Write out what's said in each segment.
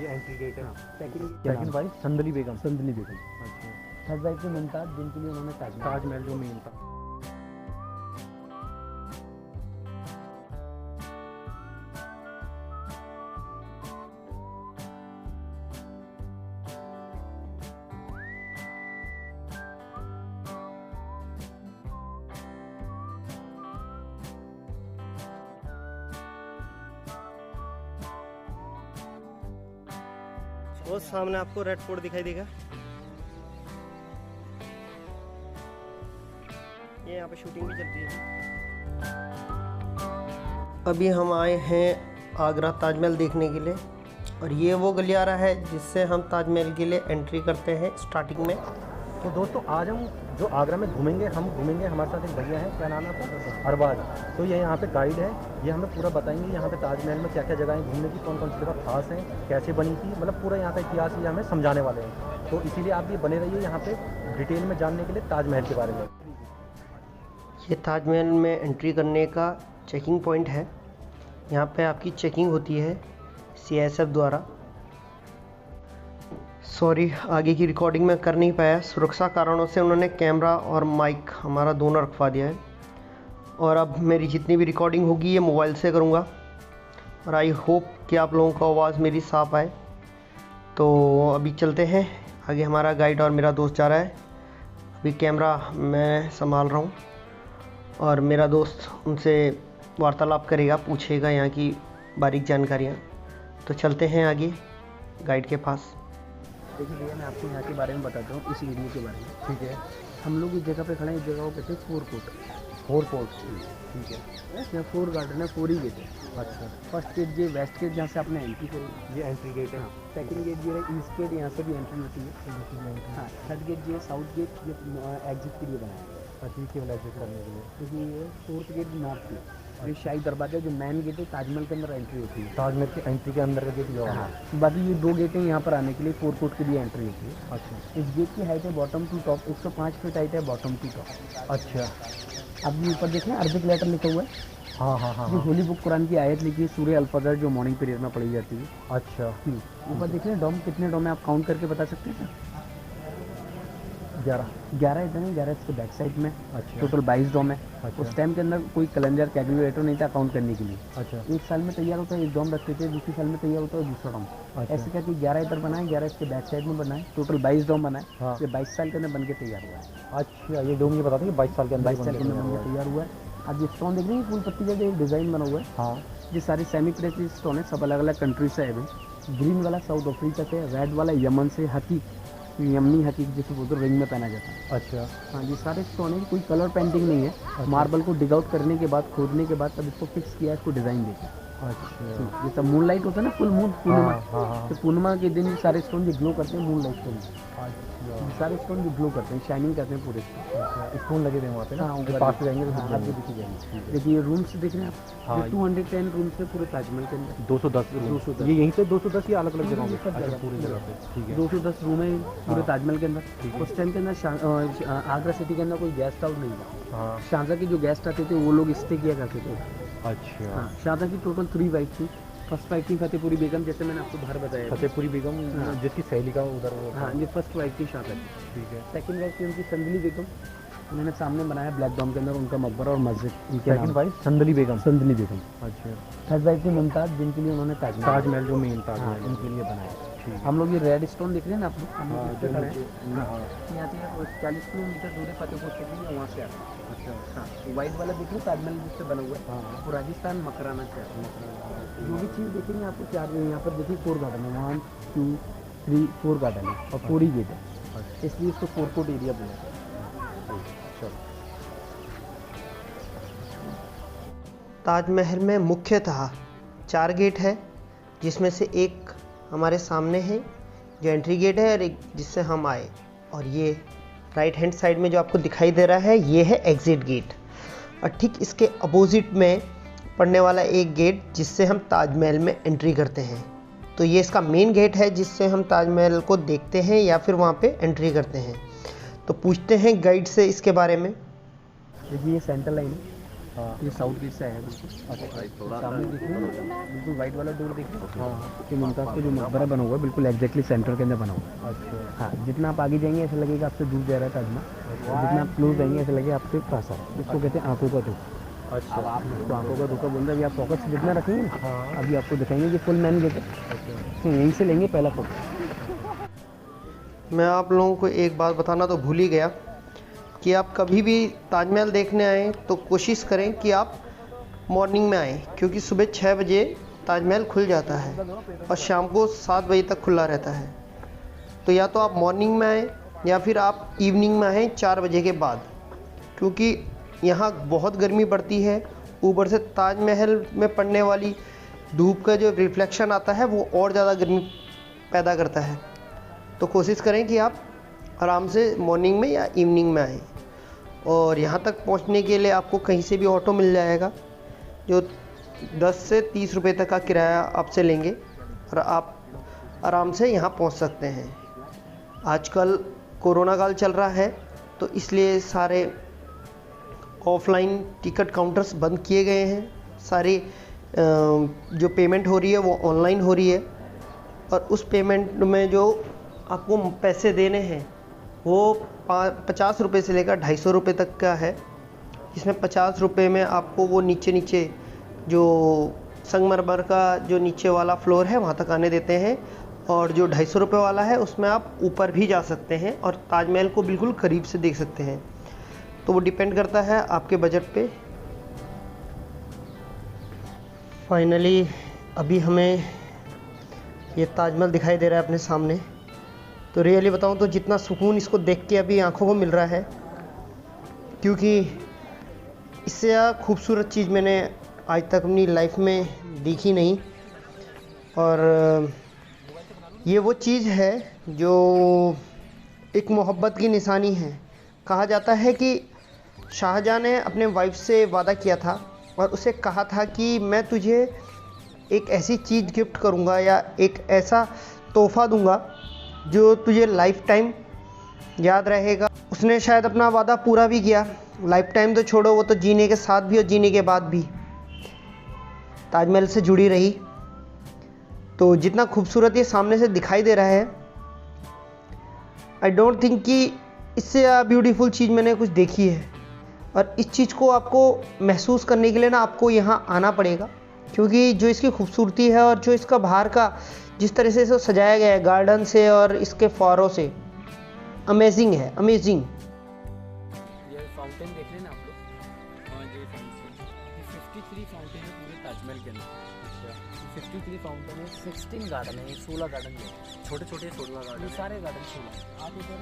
ये entry gate है। Second wife संदली बेगम। अच्छा। थर्ड वाइफ से मुमताज, जिनके लिए उन्होंने ताजमहल जो मेन था। वो सामने आपको रेड फोर्ट दिखाई देगा। ये यहाँ पे शूटिंग भी चलती है। अभी हम आए हैं आगरा ताजमहल देखने के लिए, और ये वो गलियारा है जिससे हम ताजमहल के लिए एंट्री करते हैं स्टार्टिंग में। तो दोस्तों आज हम जो आगरा में घूमेंगे, हमारे साथ एक भैया है, क्या नाम है आपका? अरबाज। तो ये यहाँ पे गाइड है, ये हमें पूरा बताएंगे यहाँ पे ताजमहल में क्या क्या जगह है घूमने की, कौन कौन सी जगह खास है, कैसे बनी थी, मतलब पूरा यहाँ का इतिहास ये हमें समझाने वाले हैं। तो इसीलिए आप भी बने रहिए यहाँ पे डिटेल में जानने के लिए ताजमहल के बारे में। ये ताजमहल में एंट्री करने का चेकिंग पॉइंट है। यहाँ पे आपकी चेकिंग होती है CISF द्वारा। सॉरी, आगे की रिकॉर्डिंग में कर नहीं पाया, सुरक्षा कारणों से उन्होंने कैमरा और माइक हमारा दोनों रखवा दिया है। और अब मेरी जितनी भी रिकॉर्डिंग होगी ये मोबाइल से करूँगा, और आई होप कि आप लोगों को आवाज़ मेरी साफ आए। तो अभी चलते हैं आगे, हमारा गाइड और मेरा दोस्त जा रहा है। अभी कैमरा मैं संभाल रहा हूँ और मेरा दोस्त उनसे वार्तालाप करेगा, पूछेगा यहाँ की बारीक जानकारियाँ। तो चलते हैं आगे गाइड के पास। देखिए भैया, मैं आपको यहाँ के बारे में बताता हूँ, इस एरिया के बारे में। ठीक है। हम लोग इस जगह पे खड़े हैं, इस जगह को कहते हैं फोर कोर्ट। ठीक है। यहाँ 4 गार्डन है, 4 ही गेट है। अच्छा। फर्स्ट गेट ये वेस्ट गेट, जहाँ से आपने एंट्री करी। ये एंट्री गेट है। सेकंड गेट जो है ईस्ट गेट, यहाँ से भी एंट्री होती है। हाँ, थर्ड गेट जो है साउथ गेट, ये एग्जिट के लिए बनाया है। अच्छा, केवल एग्जिट करने के लिए। क्योंकि ये फोर्थ गेट नॉर्थ गेट, ये शाही दरवाजा जो मेन गेट है, ताजमहल के अंदर एंट्री होती है। ताजमहल की एंट्री के अंदर का गेट ये हाँ, बाकी ये 2 गेट है यहाँ पर आने के लिए, 4 कोर्ट के लिए एंट्री होती है। अच्छा। इस गेट की हाइट है bottom to top 105 feet height है, बॉटम टू टॉप। अच्छा। अब ये ऊपर देखें अरबिक लेटर लिखा हुआ है। हाँ हाँ हाँ। जो होली बुक कुरान की आयत लिखी है, सूर्य अल-फजर, जो मॉर्निंग पीरियड में पढ़ी जाती है। अच्छा। ऊपर देख रहे हैं डोम, कितने डोम है आप काउंट करके बता सकते हैं? 11 इधर है, 11 इसके बैक साइड में। अच्छा। टोटल 22 डोम है। अच्छा। उस टाइम के अंदर कोई कैलेंडर कैलकुलेटर नहीं था काउंट करने के लिए। अच्छा। एक साल में तैयार होता है एक डोम रखते थे, दूसरे साल में तैयार होता है दूसरा डोम। अच्छा। ऐसे करके 11 इधर बनाए, 11 इसके बैक साइड में बनाए, टोटल 22 डोम बनाए। हाँ। ये 22 साल के अंदर बन के तैयार हुआ है। अच्छा, ये डोम ये बता दें कि 22 साल के अंदर 22 साल के अंदर बन के तैयार हुआ है। अब ये स्टोन देख रहे हैं, फूल पत्ती जैसे डिज़ाइन बना हुआ है। हाँ। ये सारे सेमी प्रेसिस स्टोन है, सब अलग अलग कंट्री से है भाई। ग्रीन वाला साउथ अफ्रीका से, रेड वाला यमन से, हकीक यमनी हकीक जिसे बोलते रिंग में पहना जाता है। अच्छा। हाँ, ये सारे स्टोन है, कोई कलर पेंटिंग नहीं है। अच्छा। मार्बल को डिग आउट करने के बाद, खोदने के बाद तब इसको फिक्स किया, इसको डिज़ाइन देकर। अच्छा। ये सब मून लाइट होता है ना, फुल मून पूर्णिमा। हाँ हाँ। तो पूर्णिमा के दिन ये सारे स्टोन जो ग्लो करते हैं मून लाइट के लिए, अच्छा। ये सारे स्टोन जो ग्लो करते हैं, शाइनिंग करते हैं पूरे स्टोन। अच्छा, स्टोन लगे थे वहाँ पे ना? हाँ, तो पास से जाएंगे तो हाँ, आपको दिख जाएंगे। देखिए ये रूम्स देख रहे हैं आप, हाँ। 210 रूम्स है पूरे ताजमहल के अंदर। 210 ये यहीं पे 210 या अलग अलग जगहों पे? सब अच्छा, जगह। पूरी जगह पे। ठीक है। 210 रूम है पूरे हाँ। ताजमहल के अंदर। उस टाइम के अंदर आगरा सिटी के अंदर कोई गेस्ट हाउस नहीं था। हाँ। शाहजहाँ के जो गेस्ट आते थे वो लोग स्टे किया करते थे। अच्छा। हाँ, शाहजहाँ की टोटल 3 वाइफ थी। फर्स्ट वाइफ थी फतेहपुरी बेगम, जैसे मैंने आपको बाहर बताया। फतेहपुरी बेगम, हाँ। जिसकी सहेली का उधर वो था। हाँ, ये फर्स्ट वाइफ थी शाहजहाँ की। ठीक है। सेकंड वाइफ थी उनकी संदली बेगम, उन्होंने सामने बनाया ब्लैक डॉम के अंदर उनका मकबरा और मस्जिद। सेकंड वाइफ संदली बेगम। संदली बेगम। अच्छा। थर्ड वाइफ थी मुमताज, जिनके लिए उन्होंने ताजमहल जो मेन हाँ, ताजमहल इनके लिए बनाया। ठीक है। हम लोग ये रेड स्टोन देख रहे हैं ना आप लोग, हम हाँ, लोग इस पे जो खड़े नीचे- हैं। हाँ। यहाँ से 40 किलोमीटर दूर है फतेहपुर सिटी है, वहाँ से आता है। अच्छा। हाँ, व्हाइट वाला देख रहे हैं ताजमहल जिससे बना हुआ है, हाँ। वो राजस्थान मकराना से आता है। जो भी चीज़ देखेंगे आपको 4 यहाँ पर देखिए 4 गार्डन है, 1 2 3 4 गार्डन है और 4 ही गेट है, अच्छा। इसलिए इसको 4 कोर्ट एरिया बोला जाता है। चलो। ताजमहल में मुख्यतः 4 गेट है, जिसमें से एक हमारे सामने है जो एंट्री गेट है, और एक जिससे हम आए, और ये राइट हैंड साइड में जो आपको दिखाई दे रहा है ये है एग्जिट गेट। और ठीक इसके अपोजिट में पड़ने वाला एक गेट जिससे हम ताजमहल में एंट्री करते हैं। तो ये इसका मेन गेट है जिससे हम ताजमहल को देखते हैं या फिर वहाँ पे एंट्री करते हैं। तो पूछते हैं गाइड से इसके बारे में। देखिए ये सेंटर लाइन है, हाँ ये साउथ गेट से आया बिल्कुल। सामने दिख रही है बिल्कुल वाइट वाला डोर दिख रहा है। हाँ कि मुमताज़ का जो मकबरा बना हुआ है बिल्कुल एग्जैक्टली सेंटर के अंदर बना हुआ है। अच्छा हाँ, जितना आप आगे जाएंगे ऐसा लगेगा आपसे दूर जा रहा है ताजमहल, और जितना आप क्लोज जाएंगे ऐसा लगेगा आपके पास आ रहा है। इसको कहते हैं आंखों का धोखा। अच्छा तो आंखों का धोखा बोल रहे हैं, अभी आप फोकस जितना रखेंगे ना, हाँ अभी आपको दिखाएंगे कि फुल मैन गेट है। यहीं से लेंगे पहला फोकस। मैं आप लोगों को एक बात बताना तो भूल ही गया कि आप कभी भी ताजमहल देखने आएँ तो कोशिश करें कि आप मॉर्निंग में आएँ, क्योंकि सुबह 6 बजे ताजमहल खुल जाता है और शाम को 7 बजे तक खुला रहता है। तो या तो आप मॉर्निंग में आएँ या फिर आप इवनिंग में आएँ 4 बजे के बाद, क्योंकि यहाँ बहुत गर्मी पड़ती है। ऊपर से ताजमहल में पड़ने वाली धूप का जो रिफ्लेक्शन आता है वो और ज़्यादा गर्मी पैदा करता है। तो कोशिश करें कि आप आराम से मॉर्निंग में या इवनिंग में आएँ। और यहाँ तक पहुँचने के लिए आपको कहीं से भी ऑटो मिल जाएगा जो 10 से 30 रुपए तक का किराया आपसे लेंगे और आप आराम से यहाँ पहुँच सकते हैं। आजकल कोरोना काल चल रहा है तो इसलिए सारे ऑफलाइन टिकट काउंटर्स बंद किए गए हैं। सारी जो पेमेंट हो रही है वो ऑनलाइन हो रही है, और उस पेमेंट में जो आपको पैसे देने हैं वो 50 रुपये से लेकर 250 रुपये तक का है। इसमें 50 रुपये में आपको वो नीचे जो संगमरमर का जो नीचे वाला फ्लोर है वहाँ तक आने देते हैं, और जो 250 रुपये वाला है उसमें आप ऊपर भी जा सकते हैं और ताजमहल को बिल्कुल करीब से देख सकते हैं। तो वो डिपेंड करता है आपके बजट पे। फाइनली अभी हमें ये ताजमहल दिखाई दे रहा है अपने सामने। तो रियली बताऊं तो जितना सुकून इसको देख के अभी आंखों को मिल रहा है, क्योंकि इससे खूबसूरत चीज़ मैंने आज तक अपनी लाइफ में देखी नहीं। और ये वो चीज़ है जो एक मोहब्बत की निशानी है। कहा जाता है कि शाहजहाँ ने अपने वाइफ से वादा किया था और उसे कहा था कि मैं तुझे एक ऐसी चीज़ गिफ्ट करूंगा या एक ऐसा तोहफ़ा दूंगा जो तुझे लाइफ टाइम याद रहेगा। उसने शायद अपना वादा पूरा भी किया। लाइफ टाइम तो छोड़ो, वो तो जीने के साथ भी और जीने के बाद भी ताजमहल से जुड़ी रही। तो जितना खूबसूरत ये सामने से दिखाई दे रहा है, आई डोंट थिंक कि इससे ब्यूटीफुल चीज़ मैंने कुछ देखी है। और इस चीज़ को आपको महसूस करने के लिए ना आपको यहाँ आना पड़ेगा, क्योंकि जो इसकी खूबसूरती है और जो इसका बाहर का जिस तरह से इसे सजाया गया है गार्डन से और इसके फौरों से, अमेजिंग है, अमेजिंग। ये फाउंटेन देख रहे हैं ना आप लोग? हाँ जी, 53 फाउंटेन है पूरे ताजमहल के अंदर। 53 फाउंटेन है, 16 गार्डन है, 16 गार्डन है, छोटे छोटे 16 गार्डन, ये सारे गार्डन 16। आप इधर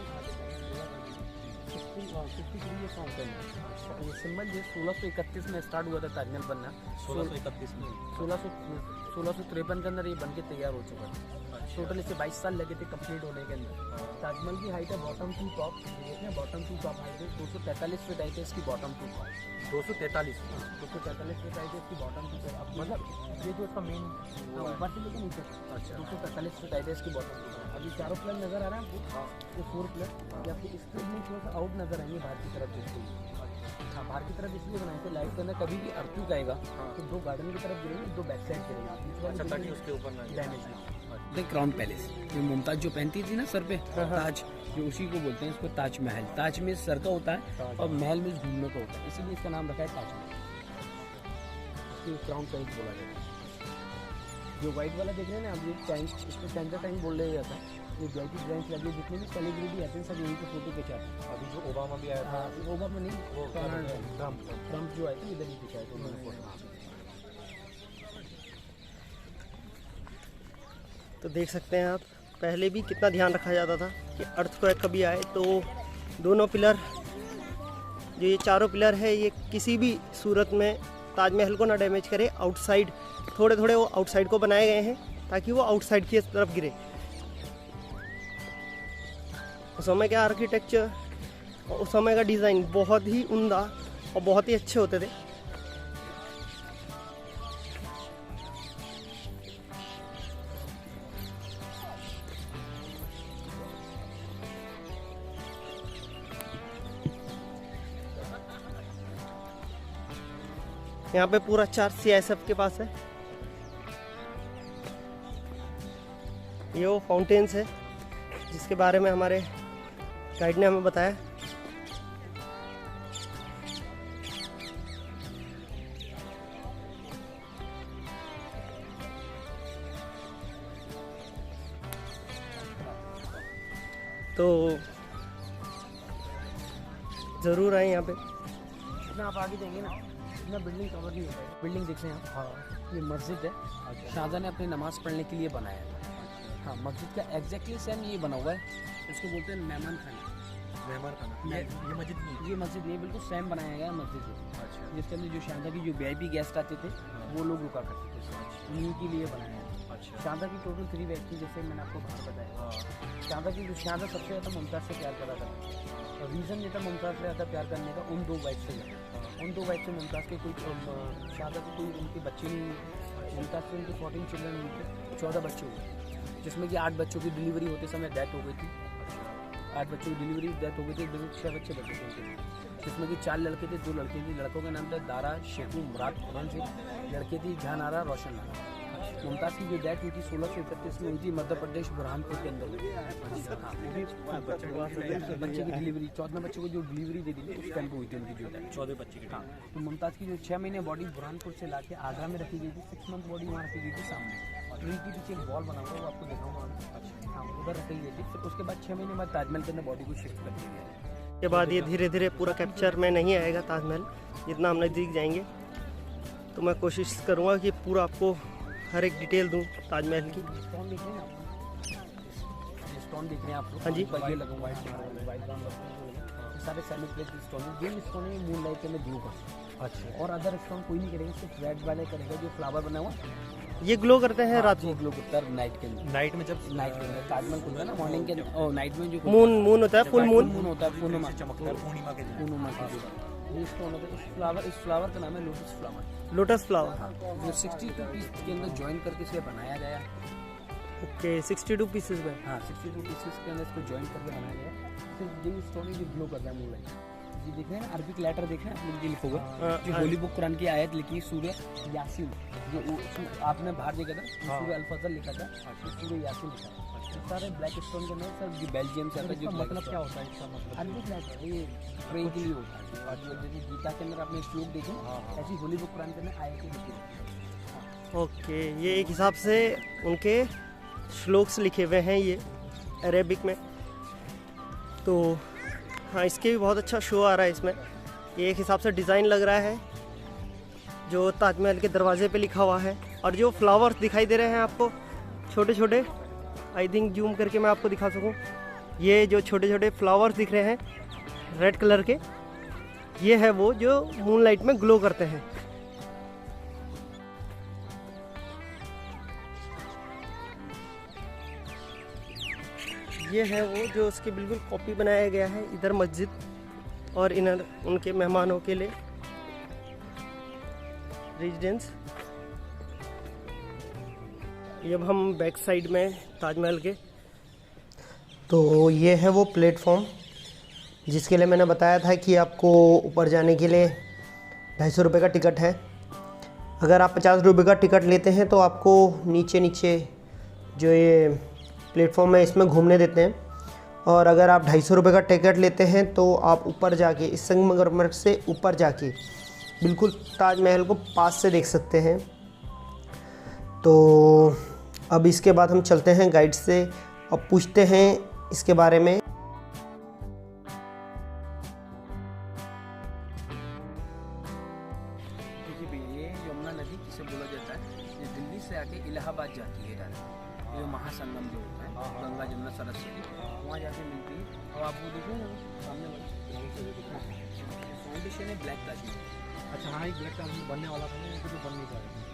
53 ये फाउंटेन है। ये सिंबल जो 1631 में स्टार्ट हुआ था ताजमहल बनना। 1631 में 1653 के अंदर ये बन के तैयार हो चुका था। टोटल इसे 22 साल लगे थे कंप्लीट होने के अंदर। ताजमहल की हाइट है bottom to top, bottom to top height है 243 फीट हाइट है इसकी bottom to top. 243 243 feet height है इसकी बॉटम टू टॉप। मतलब ये जो इसका मेन ऊपर से लेकर नीचे, अच्छा 243 फीट हाइट है इसकी बॉटम टू टॉप। अभी चारों प्लेन नजर आ रहा है आपको? ये 4 प्लेन ये आपको स्क्रीन में थोड़ा सा आउट नजर आएंगे बाहर की तरफ देखते हुए। हाँ, बाहर की तरफ इसलिए बनाए थे लाइट के अंदर कभी भी अर्थक्वेक आएगा तो 2 गार्डन की तरफ गिरेंगे, 2 बैक साइड गिरेंगे। अच्छा, ताकि उसके ऊपर ना डैमेज ना। क्राउन पैलेस ये मुमताज जो पहनती थी ना सर पे ताज, जो उसी को बोलते हैं इसको ताजमहल। ताज में सर का होता है और महल में घूमने का होता है, इसीलिए इसका नाम रखा है ताजमहल। क्राउन पैलेस बोला जाता है। जो व्हाइट वाला देख रहे हैं ना आप, ये टैंक, इसको सेंटर टैंक बोल रहे जाता है। ये वीआईपी ब्रांच लगी, जितने भी सेलिब्रिटी आते हैं सब यहीं पे फोटो खिंचाते हैं। अभी जो ओबामा भी आया था, हाँ, ओबामा नहीं, वो ट्रम्प जो आए थे इधर ही खिंचाए थे उन्होंने फोटो। तो देख सकते हैं आप, पहले भी कितना ध्यान रखा जाता था कि अर्थक्वेक कभी आए तो दोनों पिलर, जो ये चारों पिलर है, ये किसी भी सूरत में ताजमहल को ना डैमेज करे। आउटसाइड थोड़े थोड़े वो आउटसाइड को बनाए गए हैं ताकि वो आउटसाइड की तरफ गिरे। उस समय का आर्किटेक्चर और उस समय का डिज़ाइन बहुत ही उम्दा और बहुत ही अच्छे होते थे। यहाँ पे पूरा चार्ज CISF के पास है। ये वो फाउंटेन्स है जिसके बारे में हमारे गाइड ने हमें बताया। तो ज़रूर आए यहाँ पे। जितना आप आगे देंगे ना इतना बिल्डिंग कवर नहीं होता है। बिल्डिंग देख रहे हैं आप, हाँ ये मस्जिद है, शाहजहां ने अपनी नमाज़ पढ़ने के लिए बनाया था। हाँ मस्जिद का एग्जैक्टली सेम ये बना हुआ है, उसको बोलते हैं मेहमान खाना। मेहमान खाना ये मस्जिद नहीं, ये मस्जिद नहीं बिल्कुल सेम बनाया गया मस्जिद है। अच्छा। जिसके अंदर जो शाहजहां की जो VIP गेस्ट आते थे वो लोग रुका करते थे, उन्हीं के लिए बनाया है। अच्छा। शाहजहां की टोटल 3 व्यक्ति, जैसे मैंने आपको बाहर बताया। शाहजहां की जो शाहजहां सबसे ज़्यादा मुमताज़ से प्यार करा था, और रीज़न ये था मुमताज़ से ज़्यादा प्यार करने का उन 2 वाइफ से। उन 2 वाइफ से मुमताज़ के कोई शाहजहां के कोई उनके बच्चे नहीं, मुमताज़ से उनके 14 चिल्ड्रन हुए थे, 14 बच्चे हुए, जिसमें कि 8 बच्चों की डिलीवरी होते समय डेथ हो गई थी। 8 बच्चों की डिलीवरी डेथ हो गई थी, 6 बच्चे बचे थे उनके, जिसमें कि 4 लड़के थे, 2 लड़की थी। लड़कों के नाम थे दारा, शेखू, मुराद, खुरम से। लड़के थी जहां नारा, रोशन नारा। मुमताज़ की जो डेथ हुई थी 1631 में हुई थी, मध्य प्रदेश बुरहानपुर के अंदर। बच्चे की डिलीवरी 14 बच्चों को जो डिलीवरी दे दी थी उस टाइम पर हुई थी उनकी जो डेथ, 14 बच्चे की। हाँ तो मुमताज़ की जो 6 महीने बॉडी बुरहानपुर से लाके आगरा में रखी गई थी, 6 मंथ बॉडी वहाँ रखी गई थी सामने। ट्री के पीछे एक वॉल बना हुआ है, वो आपको दिखाऊंगा। हाँ उधर रखी गई थी। फिर उसके बाद 6 महीने बाद ताजमहल के अंदर बॉडी को शिफ्ट कर दिया गया। के बाद ये धीरे धीरे पूरा कैप्चर में नहीं आएगा ताजमहल, जितना हम नज़दीक जाएंगे तो मैं कोशिश करूँगा कि पूरा आपको हर एक डिटेल दूँ ताजमहल की। स्टोन देख रहे हैं आप, स्टोन देख रहे हैं आप लोग। हाँ जी। ये लगा वाइट ब्राउन, सारे सेमी प्लेट स्टोन है। जो स्टोन है मून लाइट के में ग्लो कर। अच्छा। और अदर स्टोन कोई नहीं करेगा, सिर्फ रेड वाले करेगा जो फ्लावर बना हुआ ये ग्लो करते हैं रात को। ग्लो करता है नाइट के अंदर। नाइट में जब नाइट के अंदर ताजमहल खुलता है ना मॉर्निंग के अंदर, नाइट में जो मून होता है, फुल मून होता है, पूर्णिमा चमकता है, पूर्णिमा के दिन। पूर्णिमा के दिन ये स्टोन होता है। इस फ्लावर का नाम है लोटस फ्लावर। Lotus flower. हाँ, जो 62 पीस के अंदर ज्वाइन करके इसे बनाया गया। ओके 62 पीसेस में। हाँ 62 पीसेस के अंदर इसको ज्वाइन करके बनाया गया। सिर्फ ये स्टोन जो ग्लो कर रहा है मून लाइट। ये देख रहे हैं अरबिक लेटर देख रहे हैं, ये लिखा हुआ जो होली बुक कुरान की आयत लिखी सूरह यासीन, जो आपने बाहर देखा था सूरह अल-फजल लिखा था, सूरह यासीन लिखा था। सारे ब्लैक स्टोन के अंदर सर जो बेल्जियम से आता है। जो मतलब क्या होता है इसका मतलब? अरबिक लेटर ये प्रेइंग के लिए होता है। और जो जैसे गीता के अंदर आपने श्लोक देखे ऐसी होली बुक कुरान के अंदर आयतें लिखी होती है। ओके ये एक हिसाब से उनके श्लोक्स लिखे हुए हैं ये अरेबिक में। तो हाँ इसके भी बहुत अच्छा शो आ रहा है इसमें। ये एक हिसाब से डिज़ाइन लग रहा है जो ताजमहल के दरवाजे पे लिखा हुआ है। और जो फ्लावर्स दिखाई दे रहे हैं आपको छोटे छोटे, आई थिंक जूम करके मैं आपको दिखा सकूं, ये जो छोटे छोटे फ्लावर्स दिख रहे हैं रेड कलर के, ये है वो जो मूनलाइट में ग्लो करते हैं। ये है वो जो उसकी बिल्कुल कॉपी बनाया गया है इधर मस्जिद और इधर उनके मेहमानों के लिए रेजिडेंस। अब हम बैक साइड में ताजमहल के, तो ये है वो प्लेटफॉर्म जिसके लिए मैंने बताया था कि आपको ऊपर जाने के लिए 250 रुपये का टिकट है। अगर आप 50 रुपये का टिकट लेते हैं तो आपको नीचे नीचे जो ये प्लेटफॉर्म है इसमें घूमने देते हैं। और अगर आप 250 रुपये का टिकट लेते हैं तो आप ऊपर जाके इस संगमरमर से ऊपर जाके बिल्कुल ताजमहल को पास से देख सकते हैं। तो अब इसके बाद हम चलते हैं गाइड से और पूछते हैं इसके बारे में। देखिए भैया ये यमुना नदी किसे बोला जाता है, ये दिल्ली से आके इलाहाबाद जाती है डायरेक्ट। ये महासंगम जो होता है गंगा जमुना सरस्वती वहाँ जाके मिलती है। और आप वो देखिए ना सामने फाउंडेशन है ब्लैक ताजमहल। अच्छा हाँ, एक ब्लैक ताजमहल बनने वाला था ना, तो बन नहीं पा रहा।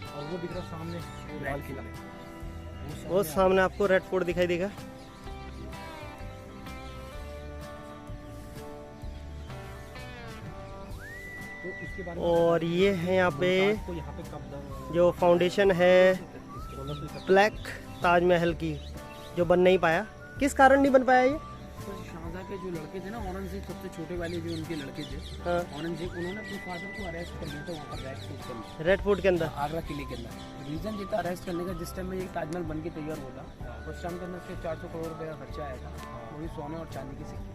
और वो दिख रहा सामने लाल किला, वो सामने आपको रेड फोर्ट दिखाई देगा। तो इसके बारे और ये है यहाँ पे तो यहाँ पे कब जो फाउंडेशन है ब्लैक ताजमहल की, जो बन नहीं पाया। किस कारण नहीं बन पाया ये? तो शाहजहां के जो लड़के थे ना, औरंगजेब सबसे छोटे वाले जो उनके लड़के थे, हाँ, औरंगजेब, उन्होंने अपने फादर को अरेस्ट कर लिया था वहाँ पर रेड फोर्ट के अंदर, रेड फोर्ट के अंदर। आगरा किले के अंदर। रीज़न ये था अरेस्ट करने का, जिस टाइम में ये ताजमहल बन के तैयार हुआ था, उस टाइम के अंदर सिर्फ 400 करोड़ रुपये का खर्चा आया था, वो भी सोने और चांदी के सिक्के।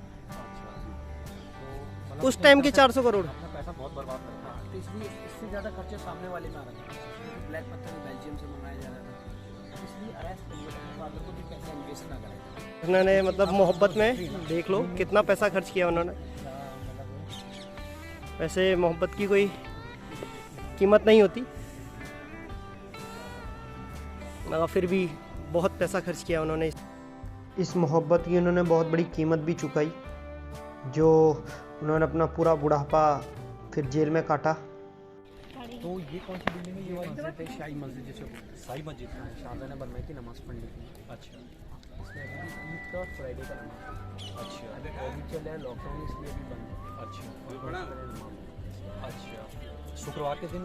तो उस टाइम के 400 करोड़। अपना पैसा बहुत बर्बाद करता है। तो इसलिए इससे ज़्यादा खर्चा सामने वाले में आ रहा था, ब्लैक पत्थर बेल्जियम से मंगाया जा रहा था, इसलिए अरेस्ट कर लिया था फादर को भी पैसा इन्वेस्ट ना करें। उन्होंने मतलब मोहब्बत में देख लो कितना पैसा खर्च किया उन्होंने। वैसे मोहब्बत की कोई कीमत नहीं होती, मगर फिर भी बहुत पैसा खर्च किया उन्होंने। इस मोहब्बत की उन्होंने बहुत बड़ी कीमत भी चुकाई, जो उन्होंने अपना पूरा बुढ़ापा फिर जेल में काटा। तो ये कौन सी बिल्डिंग है? ये वाली मस्जिद है शाही मस्जिद, जैसे शाही मस्जिद है। शाहजहाँ ने बनवाई थी नमाज पढ़ने के लिए। अच्छा इसमें अभी ईद का और फ्राइडे का नमाज, अच्छा अभी कोविड चल रहा है, लॉकडाउन, इसलिए अभी बंद है। अच्छा अच्छा। शुक्रवार के दिन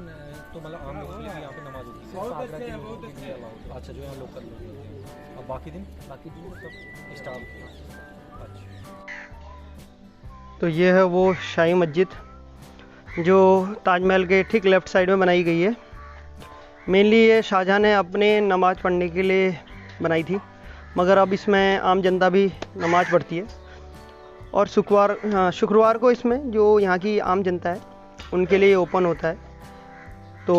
तो मतलब आम लोगों के लिए भी यहाँ पे नमाज होती है। आगरा के लोगों के लिए allowed है। अच्छा, जो यहाँ लोकल लोग होते हैं। और बाकी दिन बाकी दिन सब स्टाफ। अच्छा तो ये है वो शाही मस्जिद जो ताजमहल के ठीक लेफ़्ट साइड में बनाई गई है। मेनली ये शाहजहाँ ने अपने नमाज़ पढ़ने के लिए बनाई थी, मगर अब इसमें आम जनता भी नमाज़ पढ़ती है। और शुक्रवार को इसमें जो यहाँ की आम जनता है उनके लिए ओपन होता है। तो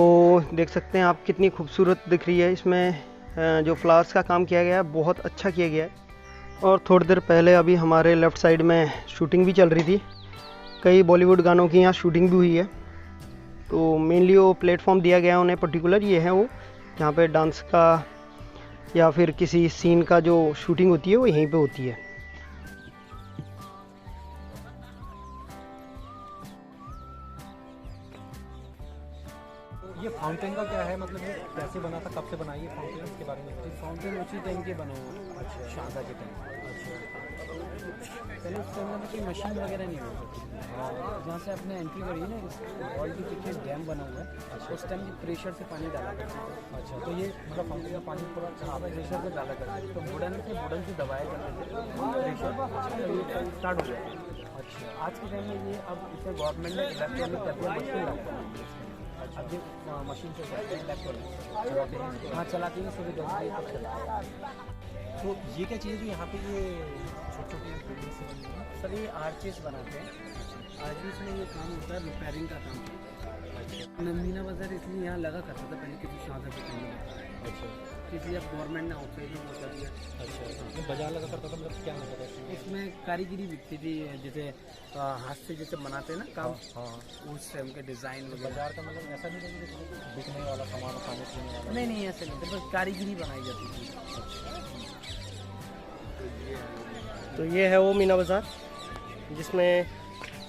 देख सकते हैं आप कितनी खूबसूरत दिख रही है। इसमें जो फ्लावर्स का काम किया गया है बहुत अच्छा किया गया है। और थोड़ी देर पहले अभी हमारे लेफ़्ट साइड में शूटिंग भी चल रही थी, कई बॉलीवुड गानों की यहाँ शूटिंग भी हुई है। तो मेनली वो प्लेटफॉर्म दिया गया है उन्हें पर्टिकुलर, ये है वो जहाँ पे डांस का या फिर किसी सीन का जो शूटिंग होती है वो यहीं पे होती है। ये फाउंटेन का क्या है, मतलब ये कैसे बना था, कब से बना ये फाउंटेन, इसके बारे में? ये फाउंटेन उसी टाइम के बने हुए हैं। अच्छा, शारदा के टाइम। अच्छा पहले उस टाइम में कोई मशीन वगैरह नहीं होती थी। जहाँ से आपने एंट्री करी है ना, इस वॉल के पीछे डैम बना हुआ है, उस टाइम प्रेशर से पानी डाला करते थे। अच्छा, तो ये मतलब फाउंटेन का पानी पूरा प्रेशर से डाला करते थे, तो वुडन से दबाया करते थे प्रेशर, स्टार्ट हो गया। अच्छा आज के टाइम में ये अब इसे गवर्नमेंट ने इलेक्ट्रॉनिक कर दिया, मशीन लगता है। अब ये मशीन से करते हैं, इलेक्ट्रॉनिक चलाते हैं। हाँ, चलाते हैं, सुबह 10 बजे तक चलाते हैं। तो ये क्या चीज़ है जो यहाँ पे ये छोटे छोटे बिल्डिंग से बनी है? सर ये आर्चेस बनाते हैं, आर्चेस में ये काम होता है, रिपेयरिंग का काम होता है। मीना बाजार इसलिए यहाँ लगा करता था पहले, किसी शादी के टाइम में। अच्छा इसलिए अब गवर्नमेंट ने आउटसाइड में वो कर दिया। अच्छा, ये बाजार लगा करता था, मतलब क्या मतलब है? उसमें कारीगरी बिकती थी, जैसे हाथ से जैसे बनाते हैं ना काम, हाँ उस टाइम के डिज़ाइन वगैरह। बाजार का मतलब ऐसा नहीं है कि बिकने वाला सामान और खाने पीने वाला? नहीं ऐसे नहीं थे, बस कारीगरी बनाई जाती थी। तो ये है वो मीना बाज़ार जिसमें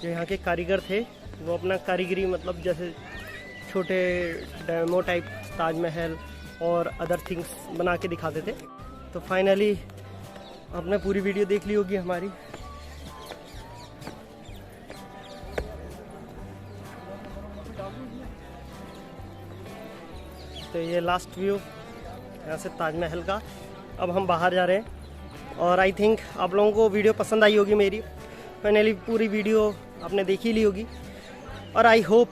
जो यहाँ के कारीगर थे वो अपना कारीगरी मतलब जैसे छोटे डेमो टाइप ताजमहल और अदर थिंग्स बना के दिखाते थे। तो फाइनली आपने पूरी वीडियो देख ली होगी हमारी। तो ये लास्ट व्यू यहाँ से ताजमहल का। अब हम बाहर जा रहे हैं और आई थिंक आप लोगों को वीडियो पसंद आई होगी मेरी। फाइनली पूरी वीडियो आपने देख ही ली होगी और आई होप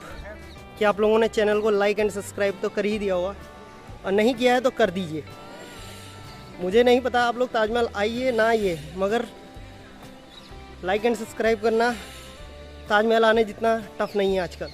कि आप लोगों ने चैनल को लाइक एंड सब्सक्राइब तो कर ही दिया होगा, और नहीं किया है तो कर दीजिए। मुझे नहीं पता आप लोग ताजमहल आइए ना आइए, मगर लाइक एंड सब्सक्राइब करना ताजमहल आने जितना टफ नहीं है आजकल।